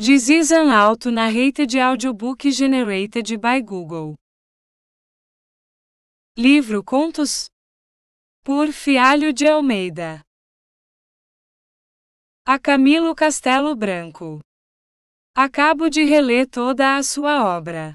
This is an auto-narrated audiobook generated by Google. Livro Contos por Fialho de Almeida. A Camilo Castelo Branco. Acabo de reler toda a sua obra.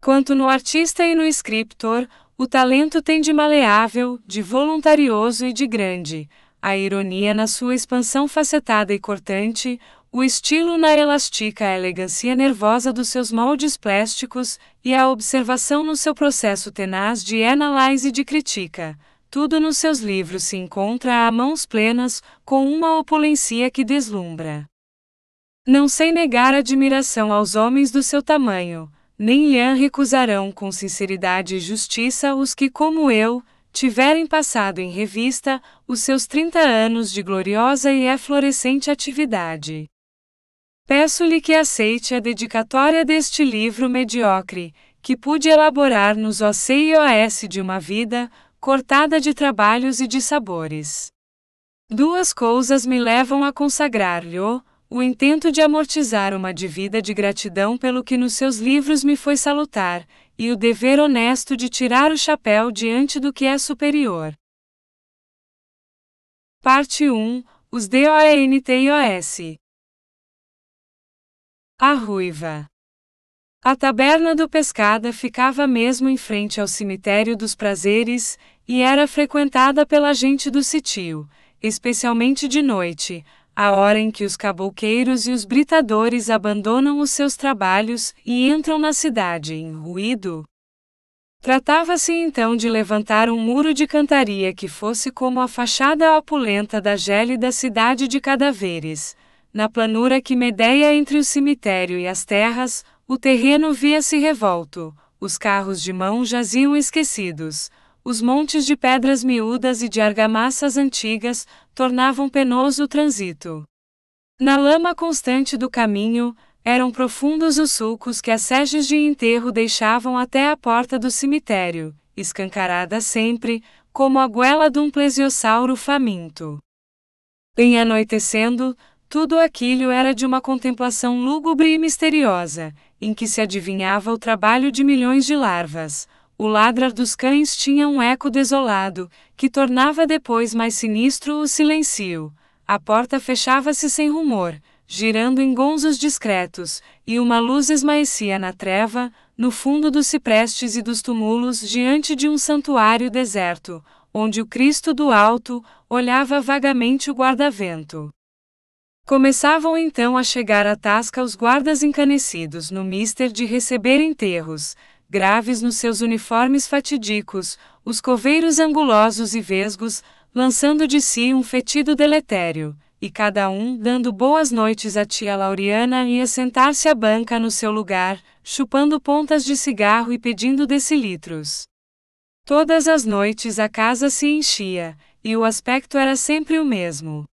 Quanto no artista e no escritor, o talento tem de maleável, de voluntarioso e de grande, a ironia na sua expansão facetada e cortante, o estilo na elástica elegância nervosa dos seus moldes plásticos, e a observação no seu processo tenaz de análise e de crítica. Tudo nos seus livros se encontra a mãos plenas, com uma opulência que deslumbra. Não sei negar admiração aos homens do seu tamanho, nem lhe recusarão com sinceridade e justiça os que, como eu, tiverem passado em revista os seus 30 anos de gloriosa e eflorescente atividade. Peço-lhe que aceite a dedicatória deste livro mediocre, que pude elaborar nos OCIOS de uma vida, cortada de trabalhos e de sabores. Duas coisas me levam a consagrar-lhe o intento de amortizar uma dívida de gratidão pelo que nos seus livros me foi salutar, e o dever honesto de tirar o chapéu diante do que é superior. Parte 1. Os DONTOS. A Ruiva. A taberna do Pescada ficava mesmo em frente ao cemitério dos Prazeres, e era frequentada pela gente do sítio, especialmente de noite, a hora em que os cabouqueiros e os britadores abandonam os seus trabalhos e entram na cidade em ruído. Tratava-se então de levantar um muro de cantaria que fosse como a fachada opulenta da gélida cidade de Cadaveres. Na planura que medeia entre o cemitério e as terras, o terreno via-se revolto, os carros de mão jaziam esquecidos, os montes de pedras miúdas e de argamassas antigas tornavam penoso o trânsito. Na lama constante do caminho, eram profundos os sulcos que as seges de enterro deixavam até a porta do cemitério, escancarada sempre, como a goela de um plesiosauro faminto. Em anoitecendo, tudo aquilo era de uma contemplação lúgubre e misteriosa, em que se adivinhava o trabalho de milhões de larvas. O ladrar dos cães tinha um eco desolado, que tornava depois mais sinistro o silêncio. A porta fechava-se sem rumor, girando em gonzos discretos, e uma luz esmaecia na treva, no fundo dos ciprestes e dos túmulos diante de um santuário deserto, onde o Cristo do alto olhava vagamente o guarda-vento. Começavam então a chegar à tasca os guardas encanecidos no mister de receber enterros, graves nos seus uniformes fatídicos, os coveiros angulosos e vesgos, lançando de si um fetido deletério, e cada um dando boas noites à tia Lauriana e a sentar-se à banca no seu lugar, chupando pontas de cigarro e pedindo decilitros. Todas as noites a casa se enchia, e o aspecto era sempre o mesmo.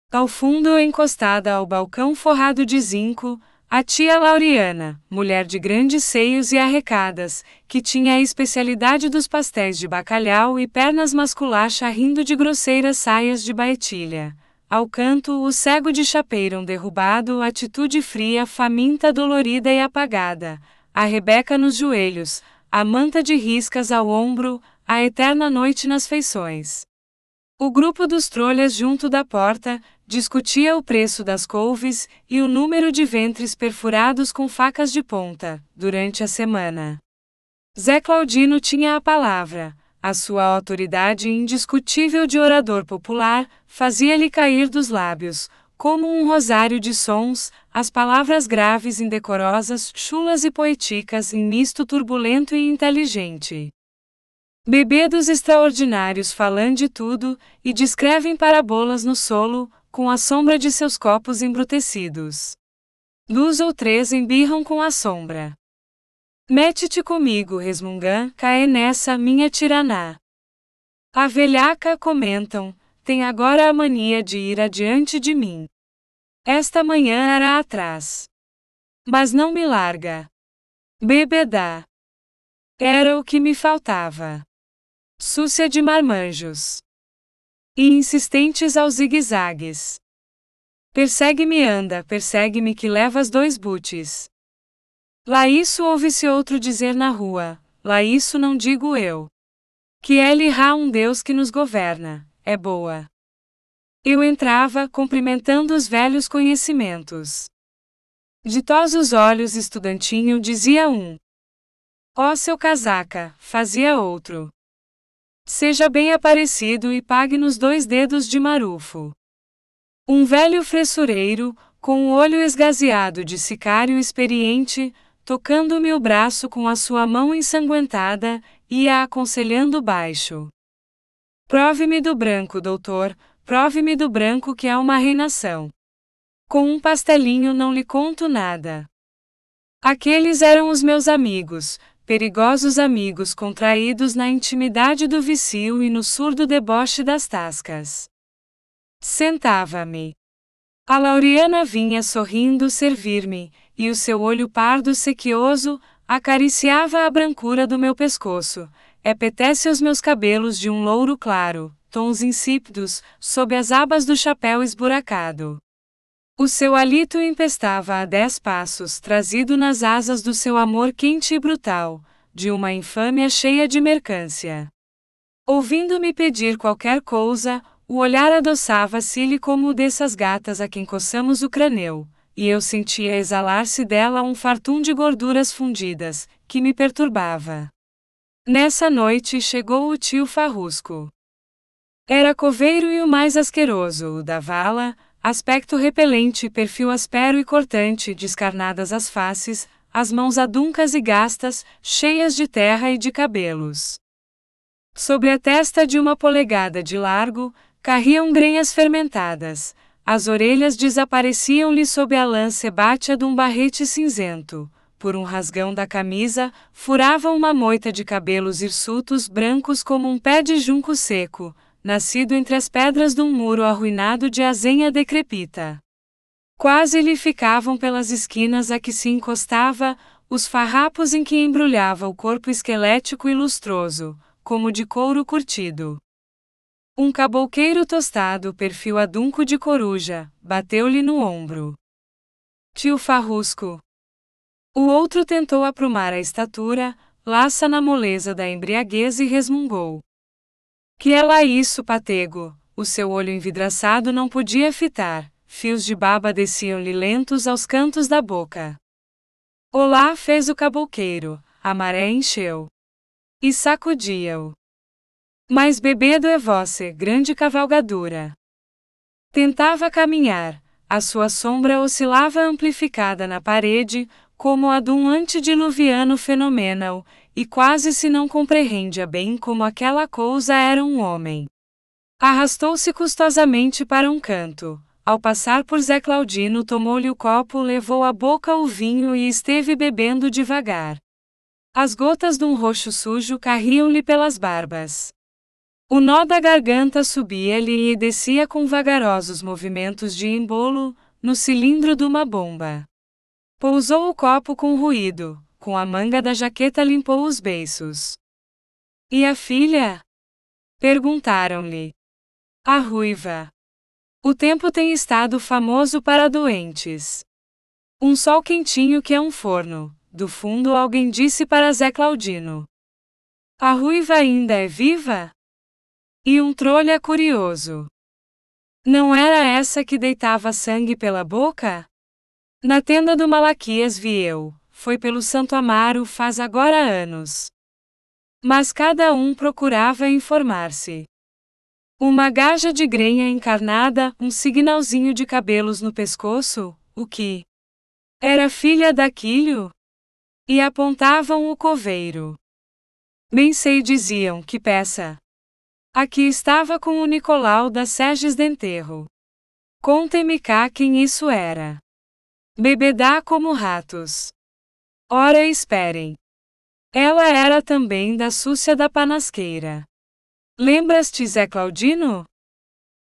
Ao fundo, encostada ao balcão forrado de zinco, a tia Lauriana, mulher de grandes seios e arrecadas, que tinha a especialidade dos pastéis de bacalhau e pernas masculacha rindo de grosseiras saias de baetilha. Ao canto, o cego de chapeirão derrubado, atitude fria, faminta, dolorida e apagada. A Rebeca nos joelhos, a manta de riscas ao ombro, a eterna noite nas feições. O grupo dos trolhas junto da porta discutia o preço das couves e o número de ventres perfurados com facas de ponta, durante a semana. Zé Claudino tinha a palavra. A sua autoridade indiscutível de orador popular fazia-lhe cair dos lábios, como um rosário de sons, as palavras graves, indecorosas, chulas e poéticas em misto turbulento e inteligente. Bebedos extraordinários falam de tudo, e descrevem parábolas no solo, com a sombra de seus copos embrutecidos. 2 ou 3 embirram com a sombra. Mete-te comigo, resmungam, caé nessa minha tiraná. A velhaca, comentam, tem agora a mania de ir adiante de mim. Esta manhã era atrás. Mas não me larga. Bebedá. Era o que me faltava. Súcia de marmanjos. E insistentes aos zigue-zagues. Persegue-me anda, persegue-me que levas 2 butes. Lá isso ouve-se outro dizer na rua, lá isso não digo eu. Que há um Deus que nos governa, é boa. Eu entrava, cumprimentando os velhos conhecimentos. Ditosos olhos estudantinho dizia um. Ó seu casaca, fazia outro. Seja bem aparecido e pague-nos 2 dedos de marufo. Um velho fressureiro, com o olho esgazeado de sicário experiente, tocando-me o braço com a sua mão ensanguentada, ia aconselhando baixo. Prove-me do branco, doutor, prove-me do branco que é uma reinação. Com um pastelinho não lhe conto nada. Aqueles eram os meus amigos, perigosos amigos contraídos na intimidade do vicio e no surdo deboche das tascas. Sentava-me. A Lauriana vinha sorrindo servir-me, e o seu olho pardo sequioso acariciava a brancura do meu pescoço, epetece os meus cabelos de um louro claro, tons insípidos, sob as abas do chapéu esburacado. O seu hálito empestava a 10 passos, trazido nas asas do seu amor quente e brutal, de uma infâmia cheia de mercância. Ouvindo-me pedir qualquer coisa, o olhar adoçava-se-lhe como o dessas gatas a quem coçamos o crânio, e eu sentia exalar-se dela um fartum de gorduras fundidas, que me perturbava. Nessa noite chegou o tio Farrusco. Era coveiro e o mais asqueroso, o da vala, aspecto repelente, perfil áspero e cortante, descarnadas as faces, as mãos aduncas e gastas, cheias de terra e de cabelos. Sobre a testa de 1 polegada de largo, carriam grenhas fermentadas, as orelhas desapareciam-lhe sob a lã sebácea de um barrete cinzento. Por um rasgão da camisa, furava uma moita de cabelos hirsutos brancos como um pé de junco seco, nascido entre as pedras de um muro arruinado de azenha decrepita. Quase lhe ficavam pelas esquinas a que se encostava, os farrapos em que embrulhava o corpo esquelético e lustroso, como de couro curtido. Um cabouqueiro tostado, perfil adunco de coruja, bateu-lhe no ombro. Tio Farrusco. O outro tentou aprumar a estatura, laça na moleza da embriaguez e resmungou. Que é lá isso, patego? O seu olho envidraçado não podia fitar, fios de baba desciam-lhe lentos aos cantos da boca. Olá, fez o cabouqueiro, a maré encheu. E sacudia-o. Mas bebedo é vossa, grande cavalgadura. Tentava caminhar, a sua sombra oscilava amplificada na parede, como a de um antediluviano fenomenal, e quase se não compreende bem como aquela coisa era um homem. Arrastou-se custosamente para um canto. Ao passar por Zé Claudino, tomou-lhe o copo, levou à boca o vinho e esteve bebendo devagar. As gotas de um roxo sujo carriam-lhe pelas barbas. O nó da garganta subia-lhe e descia com vagarosos movimentos de embolo, no cilindro de uma bomba. Pousou o copo com ruído, com a manga da jaqueta limpou os beiços. E a filha? Perguntaram-lhe. A ruiva. O tempo tem estado famoso para doentes. Um sol quentinho que é um forno, do fundo alguém disse para Zé Claudino. A ruiva ainda é viva? E um trolha curioso. Não era essa que deitava sangue pela boca? Na tenda do Malaquias vi eu, foi pelo Santo Amaro faz agora anos. Mas cada um procurava informar-se. Uma gaja de grenha encarnada, um signalzinho de cabelos no pescoço, o que? Era filha daquilo? E apontavam o coveiro. Bem sei diziam, que peça. Aqui estava com o Nicolau das Seges de enterro. Contem-me cá quem isso era. Bebedá como ratos. Ora esperem. Ela era também da súcia da panasqueira. Lembras-te, Zé Claudino?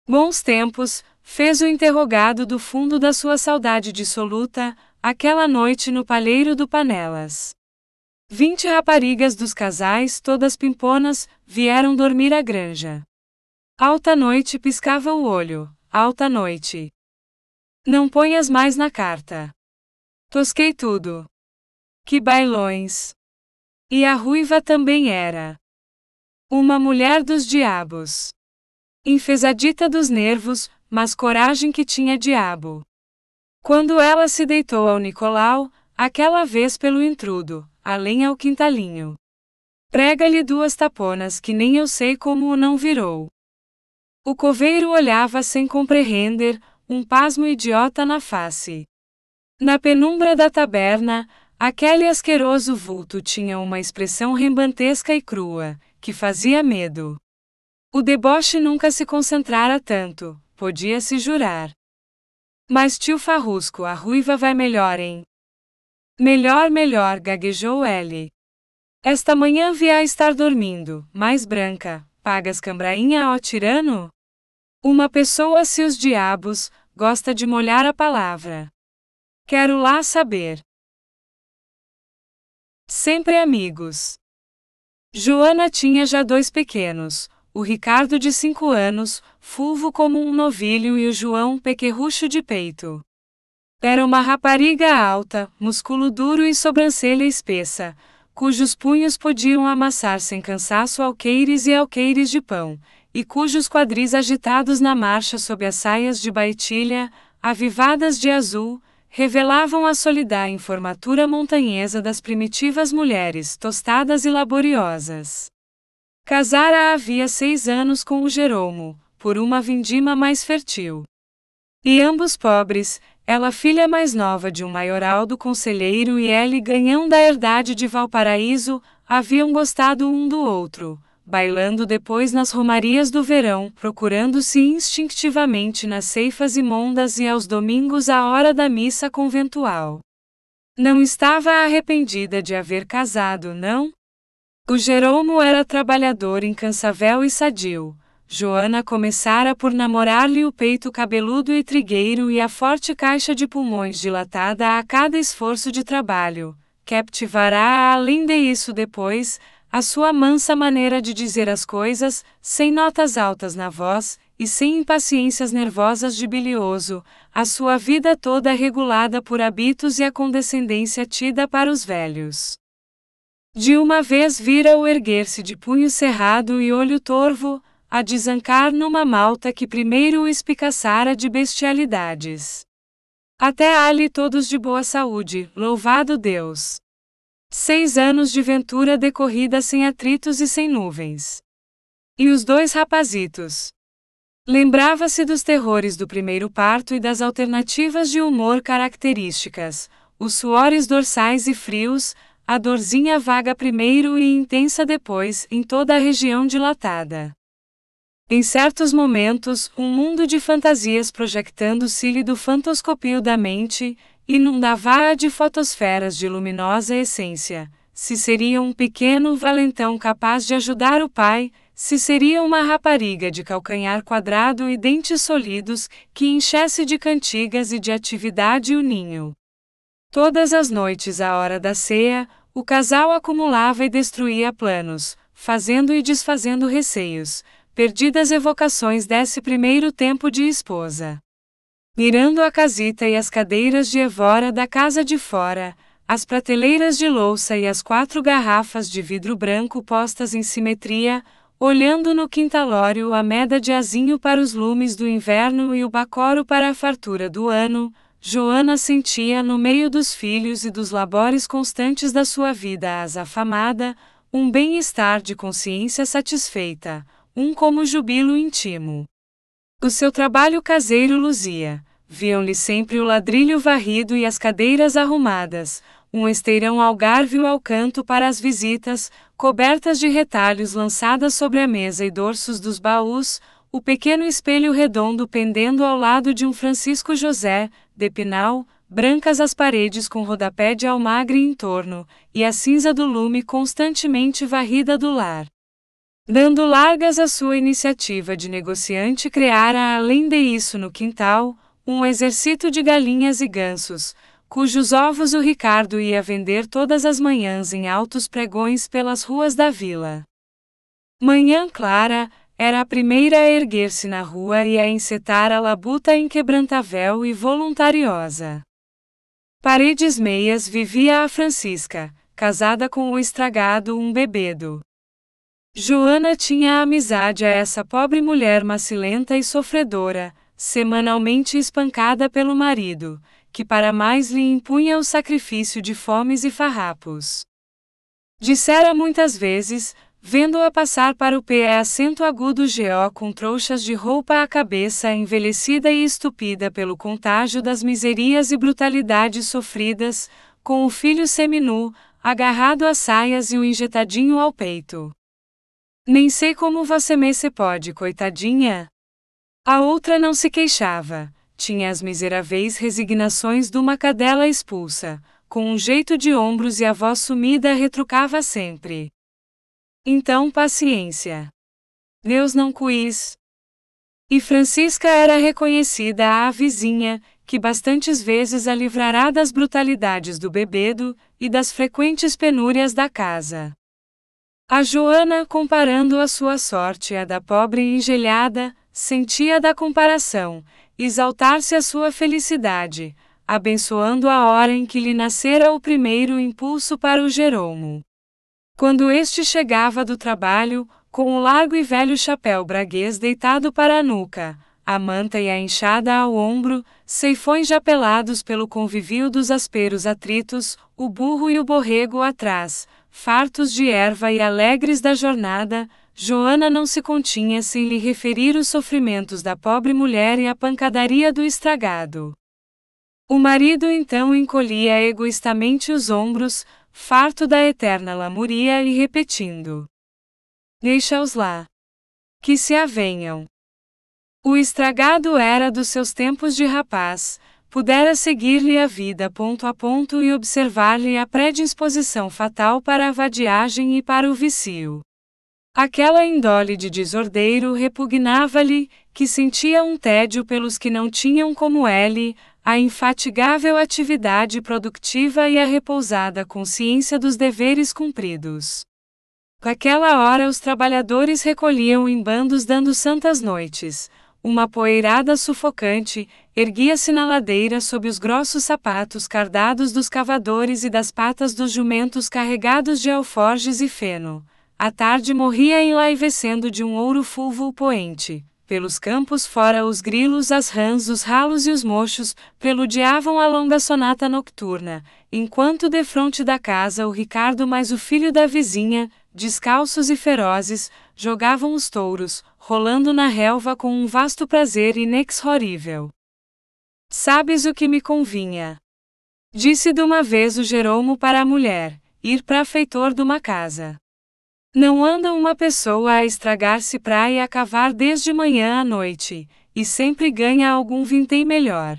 Bons tempos, fez o interrogado do fundo da sua saudade dissoluta, aquela noite no palheiro do Panelas. 20 raparigas dos casais, todas pimponas, vieram dormir à granja. Alta noite piscava o olho, alta noite. Não ponhas mais na carta. Tosquei tudo. Que bailões! E a ruiva também era uma mulher dos diabos. Enfesadita dos nervos, mas coragem que tinha diabo. Quando ela se deitou ao Nicolau, aquela vez pelo intrudo, além ao quintalinho. Prega-lhe 2 taponas que nem eu sei como o não virou. O coveiro olhava sem compreender, um pasmo idiota na face. Na penumbra da taberna, aquele asqueroso vulto tinha uma expressão rembantesca e crua, que fazia medo. O deboche nunca se concentrara tanto, podia-se jurar. Mas tio Farrusco, a ruiva vai melhor, hein? Melhor, melhor, gaguejou ele. Esta manhã vi a estar dormindo, mais branca, pagas cambrainha ó tirano? Uma pessoa se os diabos, gosta de molhar a palavra. Quero lá saber. Sempre amigos. Joana tinha já 2 pequenos, o Ricardo de 5 anos, fulvo como um novilho, e o João pequerrucho de peito. Era uma rapariga alta, músculo duro e sobrancelha espessa, cujos punhos podiam amassar sem cansaço alqueires e alqueires de pão, e cujos quadris agitados na marcha sob as saias de baitilha, avivadas de azul, revelavam a solidá em formatura montanhesa das primitivas mulheres tostadas e laboriosas. Casara havia 6 anos com o Jerômo, por uma vindima mais fértil. E ambos pobres, ela filha mais nova de um maioral do conselheiro e ele ganhão da herdade de Valparaíso, haviam gostado um do outro, bailando depois nas romarias do verão, procurando-se instintivamente nas ceifas imundas e aos domingos à hora da missa conventual. Não estava arrependida de haver casado, não? O Jerômo era trabalhador incansável e sadio. Joana começara por namorar-lhe o peito cabeludo e trigueiro e a forte caixa de pulmões dilatada a cada esforço de trabalho. Captivará além de isso depois, a sua mansa maneira de dizer as coisas, sem notas altas na voz, e sem impaciências nervosas de bilioso, a sua vida toda regulada por hábitos e a condescendência tida para os velhos. De uma vez vira-o erguer-se de punho cerrado e olho torvo, a desancar numa malta que primeiro o espicaçara de bestialidades. Até ali todos de boa saúde, louvado Deus! 6 anos de ventura decorrida sem atritos e sem nuvens. E os 2 rapazitos? Lembrava-se dos terrores do primeiro parto e das alternativas de humor características, os suores dorsais e frios, a dorzinha vaga primeiro e intensa depois em toda a região dilatada. Em certos momentos, um mundo de fantasias projectando-se-lhe do fantoscopio da mente, inundava-a de fotosferas de luminosa essência. Se seria um pequeno valentão capaz de ajudar o pai, se seria uma rapariga de calcanhar quadrado e dentes sólidos, que enchesse de cantigas e de atividade o ninho. Todas as noites à hora da ceia, o casal acumulava e destruía planos, fazendo e desfazendo receios, perdidas evocações desse primeiro tempo de esposa. Mirando a casita e as cadeiras de evora da casa de fora, as prateleiras de louça e as 4 garrafas de vidro branco postas em simetria, olhando no quintalório a meda de azinho para os lumes do inverno e o bacoro para a fartura do ano, Joana sentia no meio dos filhos e dos labores constantes da sua vida azafamada, um bem-estar de consciência satisfeita, um como jubilo íntimo. O seu trabalho caseiro luzia. Viam-lhe sempre o ladrilho varrido e as cadeiras arrumadas, um esteirão algárvio ao canto para as visitas, cobertas de retalhos lançadas sobre a mesa e dorsos dos baús, o pequeno espelho redondo pendendo ao lado de um Francisco José, de Pinal, brancas as paredes com rodapé de almagre em torno, e a cinza do lume constantemente varrida do lar. Dando largas à sua iniciativa de negociante, criara além de isso no quintal, um exército de galinhas e gansos, cujos ovos o Ricardo ia vender todas as manhãs em altos pregões pelas ruas da vila. Manhã clara, era a primeira a erguer-se na rua e a encetar a labuta inquebrantável e voluntariosa. Paredes Meias vivia a Francisca, casada com o estragado Bebedo. Joana tinha amizade a essa pobre mulher macilenta e sofredora, semanalmente espancada pelo marido, que para mais lhe impunha o sacrifício de fomes e farrapos. Dissera muitas vezes, vendo-a passar para o pé acento agudo G.O. com trouxas de roupa à cabeça envelhecida e estupida pelo contágio das miserias e brutalidades sofridas, com o filho seminu, agarrado às saias e o injetadinho ao peito. Nem sei como você me se pode, coitadinha. A outra não se queixava, tinha as miseráveis resignações de uma cadela expulsa, com um jeito de ombros e a voz sumida retrucava sempre. Então paciência. Deus não quis. E Francisca era reconhecida à vizinha, que bastantes vezes a livrará das brutalidades do Bebedo, e das frequentes penúrias da casa. A Joana, comparando a sua sorte à da pobre engelhada, sentia da comparação, exaltar-se a sua felicidade, abençoando a hora em que lhe nascera o primeiro impulso para o Jerômo. Quando este chegava do trabalho, com o largo e velho chapéu braguês deitado para a nuca, a manta e a enxada ao ombro, ceifões já pelados pelo convívio dos ásperos atritos, o burro e o borrego atrás, fartos de erva e alegres da jornada, Joana não se continha sem lhe referir os sofrimentos da pobre mulher e a pancadaria do estragado. O marido então encolhia egoístamente os ombros, farto da eterna lamúria e repetindo: Deixa-os lá. Que se avenham. O estragado era dos seus tempos de rapaz, pudera seguir-lhe a vida ponto a ponto e observar-lhe a predisposição fatal para a vadiagem e para o vício. Aquela índole de desordeiro repugnava-lhe, que sentia um tédio pelos que não tinham como ele, a infatigável atividade produtiva e a repousada consciência dos deveres cumpridos. Naquela hora os trabalhadores recolhiam em bandos dando santas noites. Uma poeirada sufocante erguia-se na ladeira sob os grossos sapatos cardados dos cavadores e das patas dos jumentos carregados de alforjes e feno. A tarde morria enlaivecendo de um ouro fulvo poente. Pelos campos fora os grilos, as rãs, os ralos e os mochos preludiavam a longa sonata nocturna, enquanto defronte da casa o Ricardo mais o filho da vizinha, descalços e ferozes, jogavam os touros, rolando na relva com um vasto prazer inexorível. Sabes o que me convinha? Disse de uma vez o Jerômo para a mulher: ir para feitor de uma casa. Não anda uma pessoa a estragar-se pra e a cavar desde manhã à noite, e sempre ganha algum vintém melhor.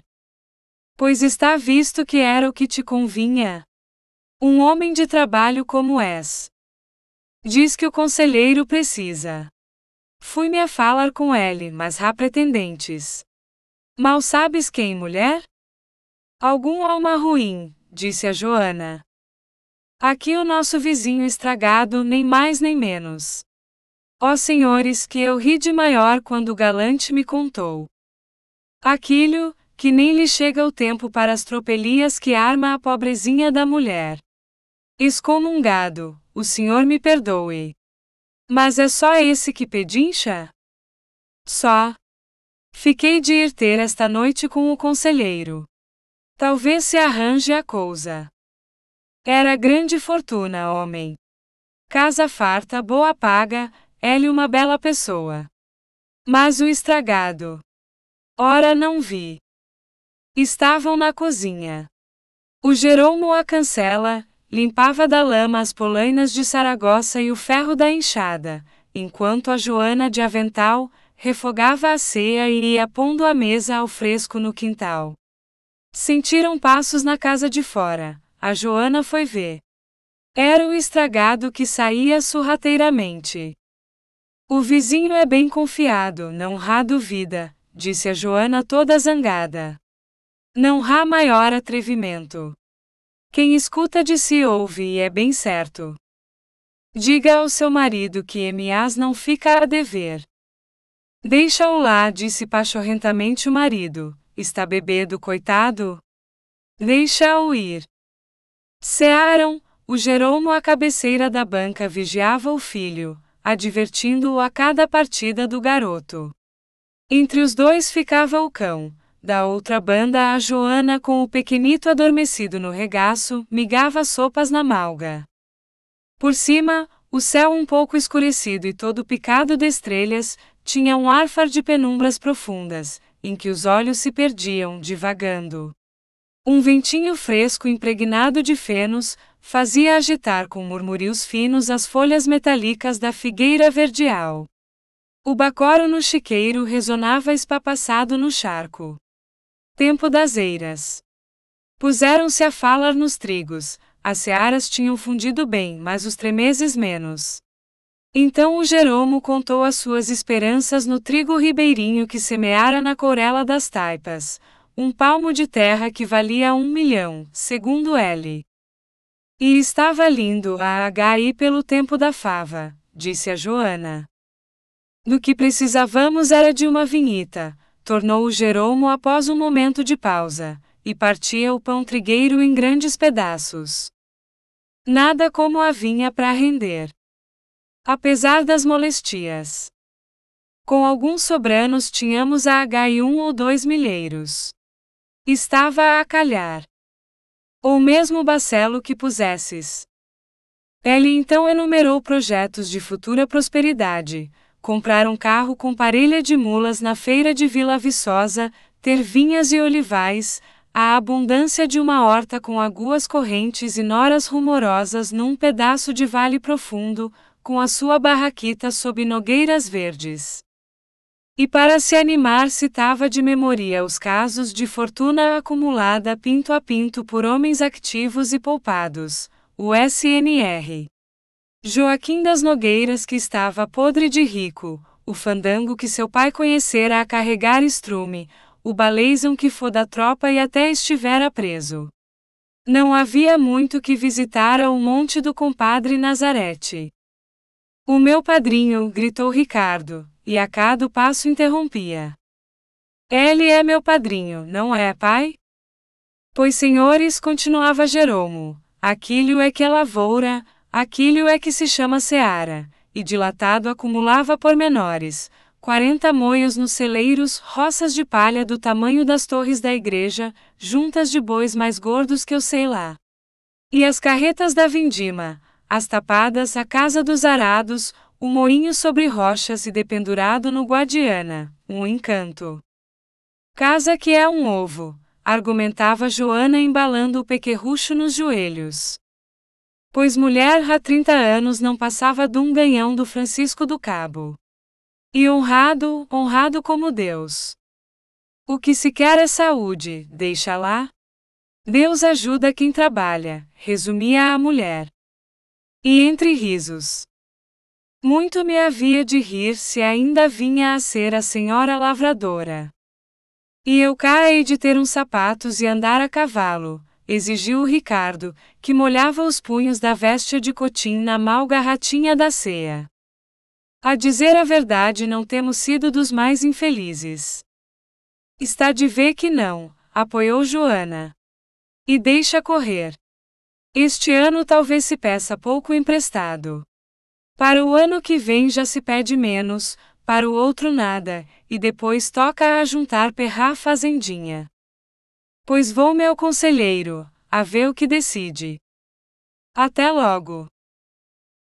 Pois está visto que era o que te convinha. Um homem de trabalho como és. Diz que o conselheiro precisa. Fui-me a falar com ele, mas há pretendentes. Mal sabes quem, mulher? Algum alma ruim, disse a Joana. Aqui o nosso vizinho estragado, nem mais nem menos. Ó senhores, que eu ri de maior quando o galante me contou. Aquilo, que nem lhe chega o tempo para as tropelias que arma a pobrezinha da mulher. Excomungado, o senhor me perdoe. Mas é só esse que pedincha? Só. Fiquei de ir ter esta noite com o conselheiro. Talvez se arranje a cousa. Era grande fortuna, homem. Casa farta, boa paga, ele uma bela pessoa. Mas o estragado. Ora não vi. Estavam na cozinha. O Jerômo a cancela, limpava da lama as polainas de Saragossa e o ferro da enxada, enquanto a Joana de avental, refogava a ceia e ia pondo a mesa ao fresco no quintal. Sentiram passos na casa de fora. A Joana foi ver. Era o estragado que saía sorrateiramente. O vizinho é bem confiado, não há dúvida, disse a Joana toda zangada. Não há maior atrevimento. Quem escuta de si ouve e é bem certo. Diga ao seu marido que Emiás não fica a dever. Deixa-o lá, disse pachorrentamente o marido. Está bebendo, coitado? Deixa-o ir. Cearam. O Jerômo à cabeceira da banca vigiava o filho, advertindo-o a cada partida do garoto. Entre os dois ficava o cão. Da outra banda, a Joana, com o pequenito adormecido no regaço, migava sopas na malga. Por cima, o céu um pouco escurecido e todo picado de estrelas, tinha um árfar de penumbras profundas, em que os olhos se perdiam, divagando. Um ventinho fresco impregnado de fenos, fazia agitar com murmúrios finos as folhas metálicas da figueira verdeal. O bacoro no chiqueiro ressonava espapassado no charco. Tempo das eiras. Puseram-se a falar nos trigos, as searas tinham fundido bem, mas os tremeses menos. Então o Jerômo contou as suas esperanças no trigo ribeirinho que semeara na courela das taipas, um palmo de terra que valia 1 milhão, segundo ele. E estava lindo a HI pelo tempo da fava, disse a Joana. Do que precisávamos era de uma vinheta, tornou o Jerômo após um momento de pausa, e partia o pão trigueiro em grandes pedaços. Nada como a vinha para render. Apesar das molestias. Com alguns sobranos tínhamos a HI 1 ou 2 milheiros. Estava a calhar. Ou mesmo o bacelo que pusesses. Ele então enumerou projetos de futura prosperidade: comprar um carro com parelha de mulas na feira de Vila Viçosa, ter vinhas e olivais, a abundância de uma horta com aguas correntes e noras rumorosas num pedaço de vale profundo, com a sua barraquita sob nogueiras verdes. E para se animar citava de memoria os casos de fortuna acumulada pinto a pinto por homens ativos e poupados, o SNR. Joaquim das Nogueiras que estava podre de rico, o fandango que seu pai conhecera a carregar estrume, o baleizão que for da tropa e até estivera preso. Não havia muito que visitara o monte do compadre Nazarete. O meu padrinho, gritou Ricardo, e a cada passo interrompia. Ele é meu padrinho, não é, pai? Pois senhores, continuava Jerômo, aquilo é que é lavoura, aquilo é que se chama seara, e dilatado acumulava pormenores, 40 moios nos celeiros, roças de palha do tamanho das torres da igreja, juntas de bois mais gordos que eu sei lá. E as carretas da vindima, as tapadas, a casa dos arados, o moinho sobre rochas e dependurado no Guadiana, um encanto. Casa que é um ovo, argumentava Joana embalando o pequerrucho nos joelhos. Pois mulher há 30 anos não passava dum ganhão do Francisco do Cabo. E honrado, honrado como Deus. O que se quer é saúde, deixa lá. Deus ajuda quem trabalha, resumia a mulher. E entre risos. Muito me havia de rir se ainda vinha a ser a senhora lavradora. E eu cá hei de ter uns sapatos e andar a cavalo, exigiu o Ricardo, que molhava os punhos da veste de cotim na mal garratinha da ceia. A dizer a verdade, não temos sido dos mais infelizes. Está de ver que não, apoiou Joana. E deixa correr. Este ano talvez se peça pouco emprestado. Para o ano que vem já se pede menos, para o outro nada, e depois toca a juntar perrá fazendinha. Pois vou-me ao conselheiro, a ver o que decide. Até logo.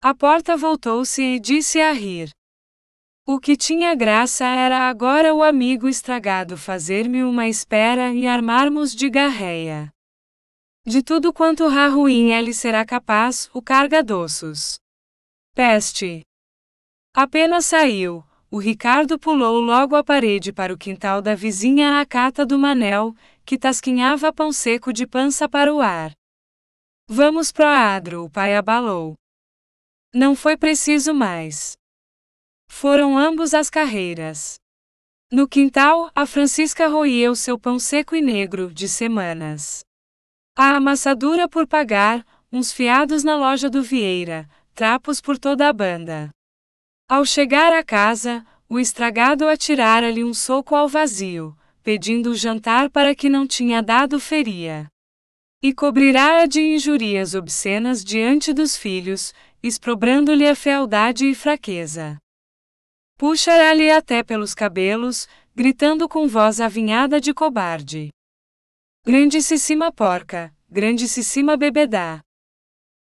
A porta voltou-se e disse a rir. O que tinha graça era agora o amigo estragado fazer-me uma espera e armarmos de garreia. De tudo quanto ruim ele será capaz, o carga-doços. Peste. Apenas saiu, o Ricardo pulou logo a parede para o quintal da vizinha à cata do Manel, que tasquinhava pão seco de pança para o ar. Vamos pro adro, o pai abalou. Não foi preciso mais. Foram ambos às carreiras. No quintal, a Francisca roía o seu pão seco e negro, de semanas. A amassadura por pagar, uns fiados na loja do Vieira, trapos por toda a banda. Ao chegar à casa, o estragado atirara-lhe um soco ao vazio, pedindo o jantar para que não tinha dado feria. E cobrirá-a de injúrias obscenas diante dos filhos, exprobrando-lhe a fealdade e fraqueza. Puxará-lhe até pelos cabelos, gritando com voz avinhada de cobarde. Grandissima porca, grandissima bebedá.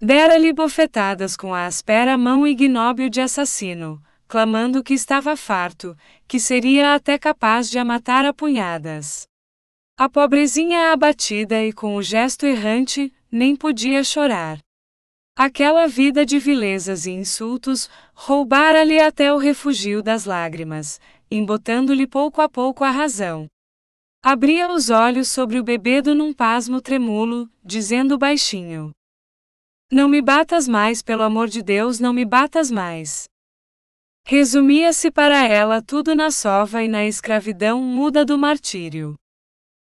Dera-lhe bofetadas com a áspera mão ignóbil de assassino, clamando que estava farto, que seria até capaz de a matar a punhadas. A pobrezinha abatida e com o gesto errante, nem podia chorar. Aquela vida de vilezas e insultos, roubara-lhe até o refúgio das lágrimas, embotando-lhe pouco a pouco a razão. Abria os olhos sobre o bebedo num pasmo tremúlo, dizendo baixinho: "Não me batas mais, pelo amor de Deus, não me batas mais." Resumia-se para ela tudo na sova e na escravidão muda do martírio.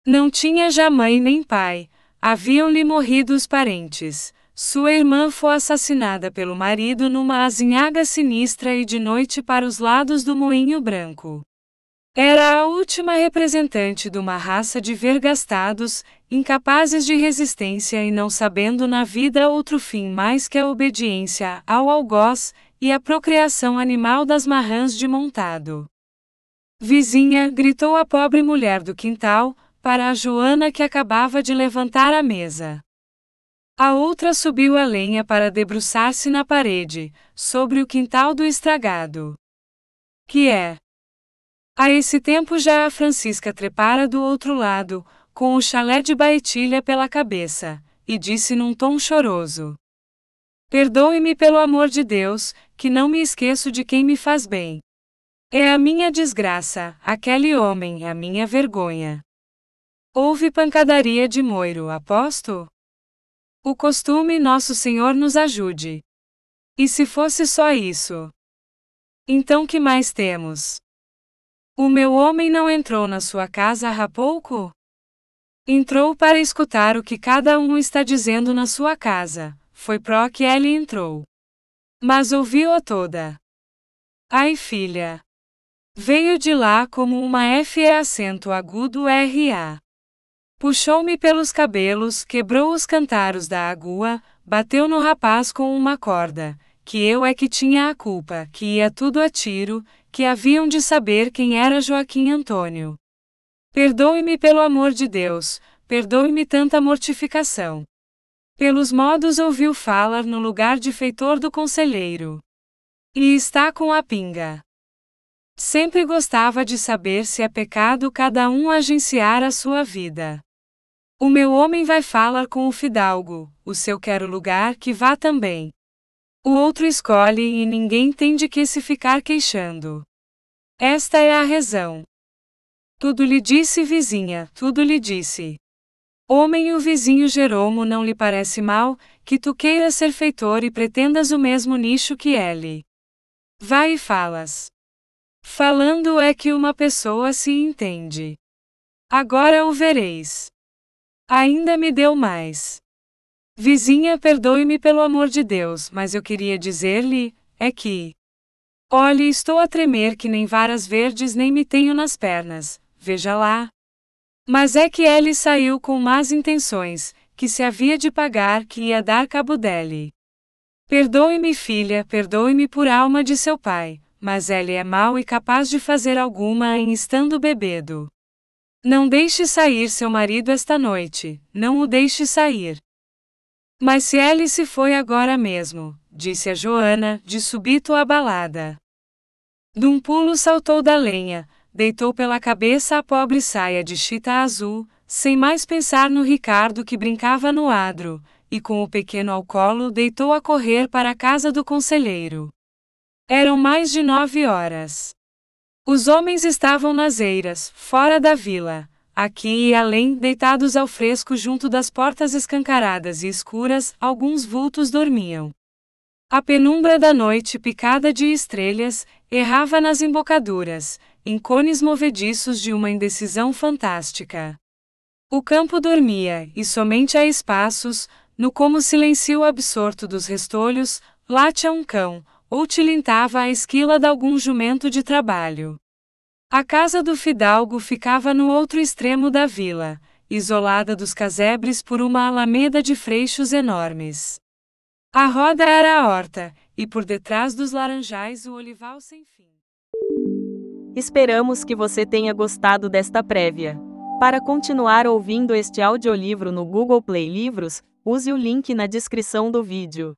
Não tinha já mãe nem pai, haviam-lhe morrido os parentes. Sua irmã foi assassinada pelo marido numa azinhaga sinistra e de noite para os lados do Moinho Branco. Era a última representante de uma raça de vergastados, incapazes de resistência e não sabendo na vida outro fim mais que a obediência ao algoz e a procriação animal das marrãs de montado. "Vizinha", gritou a pobre mulher do quintal, para a Joana que acabava de levantar a mesa. A outra subiu a lenha para debruçar-se na parede, sobre o quintal do estragado. "Que é?" A esse tempo já a Francisca trepara do outro lado, com o chalé de baetilha pela cabeça, e disse num tom choroso: "Perdoe-me pelo amor de Deus, que não me esqueço de quem me faz bem. É a minha desgraça, aquele homem, a minha vergonha." Houve pancadaria de Moiro, aposto? O costume, Nosso Senhor nos ajude. E se fosse só isso? Então que mais temos? O meu homem não entrou na sua casa há pouco? Entrou para escutar o que cada um está dizendo na sua casa, foi pró que ele entrou. Mas ouviu-a toda. Ai, filha! Veio de lá como uma F acento agudo RA. Puxou-me pelos cabelos, quebrou os cantaros da agua, bateu no rapaz com uma corda, que eu é que tinha a culpa, que ia tudo a tiro, que haviam de saber quem era Joaquim Antônio. Perdoe-me pelo amor de Deus, perdoe-me tanta mortificação. Pelos modos ouviu falar no lugar de feitor do conselheiro. E está com a pinga. Sempre gostava de saber se é pecado cada um agenciar a sua vida. O meu homem vai falar com o fidalgo, o seu quer o lugar que vá também. O outro escolhe e ninguém tem de que se ficar queixando. Esta é a razão. Tudo lhe disse, vizinha, tudo lhe disse. Homem, o vizinho Jeromo não lhe parece mal, que tu queiras ser feitor e pretendas o mesmo nicho que ele. Vai e falas. Falando é que uma pessoa se entende. Agora o vereis. Ainda me deu mais. Vizinha, perdoe-me pelo amor de Deus, mas eu queria dizer-lhe, é que... Olhe, estou a tremer que nem varas verdes nem me tenho nas pernas, veja lá. Mas é que ele saiu com más intenções, que se havia de pagar, que ia dar cabo dele. Perdoe-me, filha, perdoe-me por alma de seu pai, mas ele é mau e capaz de fazer alguma em estando bebedo. Não deixe sair seu marido esta noite, não o deixe sair. Mas se ele se foi agora mesmo, disse a Joana, de súbito abalada. Dum pulo saltou da lenha, deitou pela cabeça a pobre saia de chita azul, sem mais pensar no Ricardo que brincava no adro, e com o pequeno ao colo deitou a correr para a casa do conselheiro. Eram mais de 9 horas. Os homens estavam nas eiras, fora da vila, aqui e além, deitados ao fresco junto das portas escancaradas e escuras, alguns vultos dormiam. A penumbra da noite picada de estrelas, errava nas embocaduras, em cones movediços de uma indecisão fantástica. O campo dormia, e somente a espaços, no como silêncio absorto dos restolhos, late um cão, ou tilintava a esquila de algum jumento de trabalho. A casa do fidalgo ficava no outro extremo da vila, isolada dos casebres por uma alameda de freixos enormes. A roda era a horta, e por detrás dos laranjais o olival sem fim. Esperamos que você tenha gostado desta prévia. Para continuar ouvindo este audiolivro no Google Play Livros, use o link na descrição do vídeo.